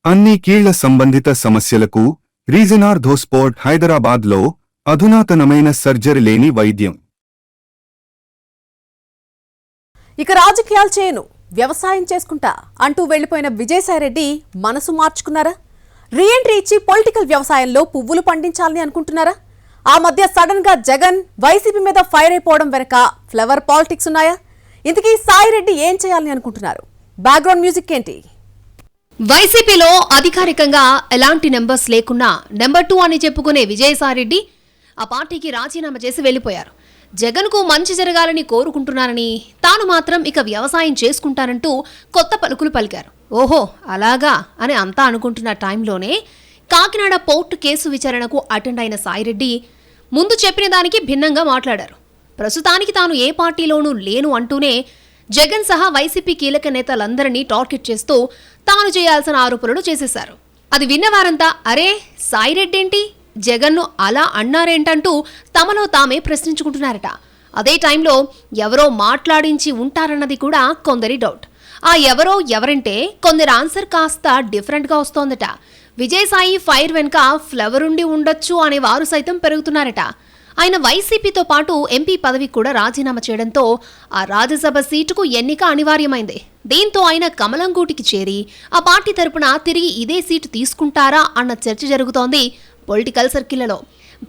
అన్ని కీళ్ల సంబంధిత సమస్యలకు రీజనార్థోస్పోర్ట్ హైదరాబాద్లో అధునాతనమైన సర్జరీ లేని వైద్యం. ఇక రాజకీయాలు చేయను, వ్యవసాయం చేసుకుంటా అంటూ వెళ్లిపోయిన విజయసాయిరెడ్డి మనసు మార్చుకున్నారా? రీఎంట్రీ ఇచ్చి పొలిటికల్ వ్యవసాయంలో పువ్వులు పండించాలని అనుకుంటున్నారా? ఆ మధ్య సడన్ గా జగన్ వైసీపీ మీద ఫైర్ అయిపోవడం వెనక ఫ్లవర్ పాలిటిక్స్ ఉన్నాయా? ఇంతకీ సాయిరెడ్డి ఏం చేయాలని అనుకుంటున్నారు? బ్యాక్గ్రౌండ్ మ్యూజిక్ ఏంటి? వైసీపీలో అధికారికంగా ఎలాంటి నెంబర్స్ లేకున్నా నెంబర్ 2 అని చెప్పుకునే విజయసాయిరెడ్డి ఆ పార్టీకి రాజీనామా చేసి వెళ్లిపోయారు. జగన్కు మంచి జరగాలని కోరుకుంటున్నారని, తాను మాత్రం ఇక వ్యవసాయం చేసుకుంటానంటూ కొత్త పలుకులు పలికారు. ఓహో అలాగా అని అంతా అనుకుంటున్న టైంలోనే కాకినాడ పోర్టు కేసు విచారణకు అటెండ్ అయిన సాయిరెడ్డి ముందు చెప్పిన దానికి భిన్నంగా మాట్లాడారు. ప్రస్తుతానికి తాను ఏ పార్టీలోనూ లేను అంటూనే జగన్ సహా వైసీపీ కీలక నేతలందరినీ టార్గెట్ చేస్తూ తాను చేయాల్సిన ఆరోపణలు చేసేశారు. అది విన్నవారంతా అరే సాయిరెడ్డేంటి జగన్ను అలా అన్నారేంటంటూ తమలో తామే ప్రశ్నించుకుంటున్నారట. అదే టైంలో ఎవరో మాట్లాడించి ఉంటారన్నది కూడా కొందరి డౌట్. ఆ ఎవరో ఎవరంటే కొందరి ఆన్సర్ కాస్త డిఫరెంట్గా వస్తోందట. విజయసాయి ఫైర్ వెనుక ఫ్లవర్ ఉండి ఉండొచ్చు అనే వారు సైతం పెరుగుతున్నారట. ఆయన వైసీపీతో పాటు ఎంపీ పదవి కూడా రాజీనామా చేయడంతో ఆ రాజ్యసభ సీటుకు ఎన్నిక అనివార్యమైంది. దీంతో ఆయన కమలం గూటికి చేరి ఆ పార్టీ తరపున తిరిగి ఇదే సీటు తీసుకుంటారా అన్న చర్చ జరుగుతోంది పొలిటికల్ సర్కిళ్లలో.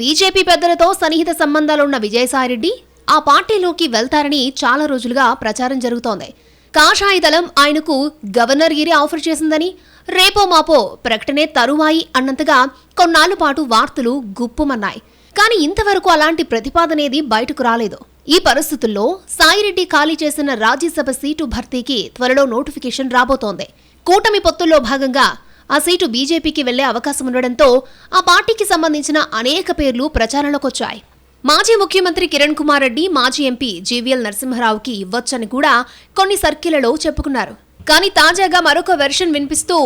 బీజేపీ పెద్దలతో సన్నిహిత సంబంధాలున్న విజయసాయిరెడ్డి ఆ పార్టీలోకి వెళ్తారని చాలా రోజులుగా ప్రచారం జరుగుతోంది. కాషాయ దళం ఆయనకు గవర్నర్ గిరి ఆఫర్ చేసిందని, రేపో మాపో ప్రకటనే తరువాయి అన్నంతగా కొన్నాళ్ల పాటు వార్తలు గుప్పుమన్నాయి. కానీ ఇంతవరకు అలాంటి ప్రతిపాదనేది బయటకు రాలేదు. ఈ పరిస్థితుల్లో సాయిరెడ్డి ఖాళీ చేసిన రాజ్యసభ సీటు భర్తీకి త్వరలో నోటిఫికేషన్ రాబోతోంది. కూటమి పొత్తుల్లో భాగంగా ఆ సీటు బీజేపీకి వెళ్లే అవకాశం ఉండడంతో ఆ పార్టీకి సంబంధించిన అనేక పేర్లు ప్రచారంలోకొచ్చాయి. మాజీ ముఖ్యమంత్రి కిరణ్ కుమార్ రెడ్డి, మాజీ ఎంపీ జీవీఎల్ నరసింహారావుకి ఇవ్వొచ్చని కూడా కొన్ని సర్కిళ్లలో చెప్పుకున్నారు. కానీ తాజాగా మరొక వెర్షన్ వినిపిస్తూ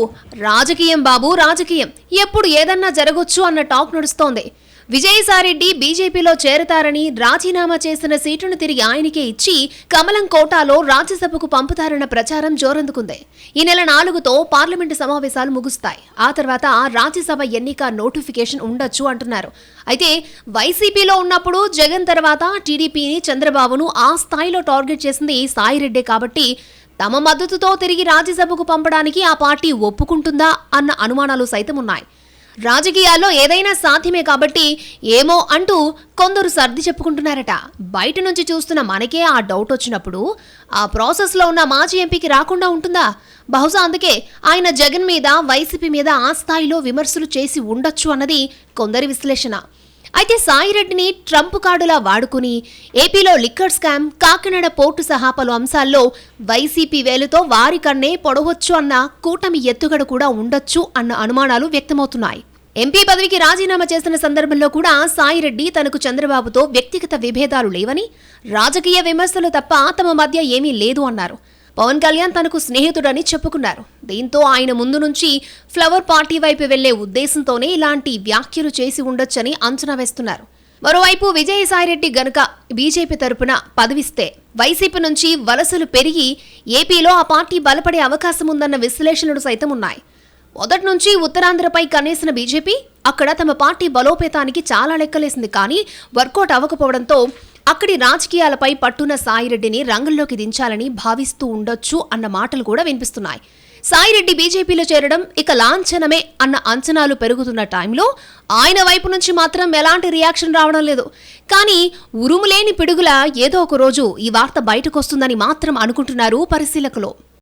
రాజకీయం బాబు రాజకీయం, ఎప్పుడు ఏదన్నా జరగొచ్చు అన్న టాక్ నడుస్తోంది. విజయసాయిరెడ్డి బీజేపీలో చేరతారని, రాజీనామా చేసిన సీటును తిరిగి ఆయనకే ఇచ్చి కమలం కోటాలో రాజ్యసభకు పంపుతారన్న ప్రచారం జోరందుకుంది. ఈ నెల 4తో పార్లమెంటు సమావేశాలు ముగుస్తాయి. ఆ తర్వాత రాజ్యసభ ఎన్నిక నోటిఫికేషన్ ఉండొచ్చు అంటున్నారు. అయితే వైసీపీలో ఉన్నప్పుడు జగన్ తర్వాత టీడీపీని, చంద్రబాబును ఆ స్థాయిలో టార్గెట్ చేసింది సాయిరెడ్డే కాబట్టి తమ మద్దతుతో తిరిగి రాజ్యసభకు పంపడానికి ఆ పార్టీ ఒప్పుకుంటుందా అన్న అనుమానాలు సైతం ఉన్నాయి. రాజకీయాల్లో ఏదైనా సాధ్యమే కాబట్టి ఏమో అంటూ కొందరు సర్ది చెప్పుకుంటున్నారట. బయట నుంచి చూస్తున్న మనకే ఆ డౌట్ వచ్చినప్పుడు ఆ ప్రాసెస్లో ఉన్న మాజీ ఎంపీకి రాకుండా ఉంటుందా? బహుశా అందుకే ఆయన జగన్ మీద, వైసీపీ మీద ఆ స్థాయిలో విమర్శలు చేసి ఉండొచ్చు అన్నది కొందరి విశ్లేషణ. అయితే సాయిరెడ్డిని ట్రంప్ కార్డులా వాడుకుని ఏపీలో లిక్కర్ స్కామ్, కాకినాడ పోర్టు సహా పలు అంశాల్లో వైసీపీ వేలుతో వారి కన్నే పొడవచ్చు అన్న కూటమి ఎత్తుగడ కూడా ఉండొచ్చు అన్న అనుమానాలు వ్యక్తమవుతున్నాయి. ఎంపీ పదవికి రాజీనామా చేసిన సందర్భంలో కూడా సాయిరెడ్డి తనకు చంద్రబాబుతో వ్యక్తిగత విభేదాలు లేవని, రాజకీయ విమర్శలు తప్ప తమ మధ్య ఏమీ లేదు అన్నారు. పవన్ కళ్యాణ్ తనకు స్నేహితుడని చెప్పుకున్నారు. దీంతో ఆయన ముందు నుంచి ఫ్లవర్ పార్టీ వైపు వెళ్లే ఉద్దేశంతోనే ఇలాంటి వ్యాఖ్యలు చేసి ఉండొచ్చని అంచనా వేస్తున్నారు. మరోవైపు విజయసాయిరెడ్డి గనుక బీజేపీ తరపున పదవిస్తే వైసీపీ నుంచి వలసలు పెరిగి ఏపీలో ఆ పార్టీ బలపడే అవకాశం ఉందన్న విశ్లేషణలు సైతం ఉన్నాయి. మొదటి నుంచి ఉత్తరాంధ్రపై కన్నేసిన బీజేపీ అక్కడ తమ పార్టీ బలోపేతానికి చాలా లెక్కలేసింది. కానీ వర్కౌట్ అవ్వకపోవడంతో అక్కడి రాజకీయాలపై పట్టున్న సాయిరెడ్డిని రంగంలోకి దించాలని భావిస్తూ ఉండొచ్చు అన్న మాటలు కూడా వినిపిస్తున్నాయి. సాయిరెడ్డి బీజేపీలో చేరడం ఇక లాంఛనమే అన్న అంచనాలు పెరుగుతున్న టైంలో ఆయన వైపు నుంచి మాత్రం ఎలాంటి రియాక్షన్ రావడం లేదు. కానీ ఉరుములేని పిడుగులా ఏదో ఒక రోజు ఈ వార్త బయటకొస్తుందని మాత్రం అనుకుంటున్నారు పరిశీలకులు.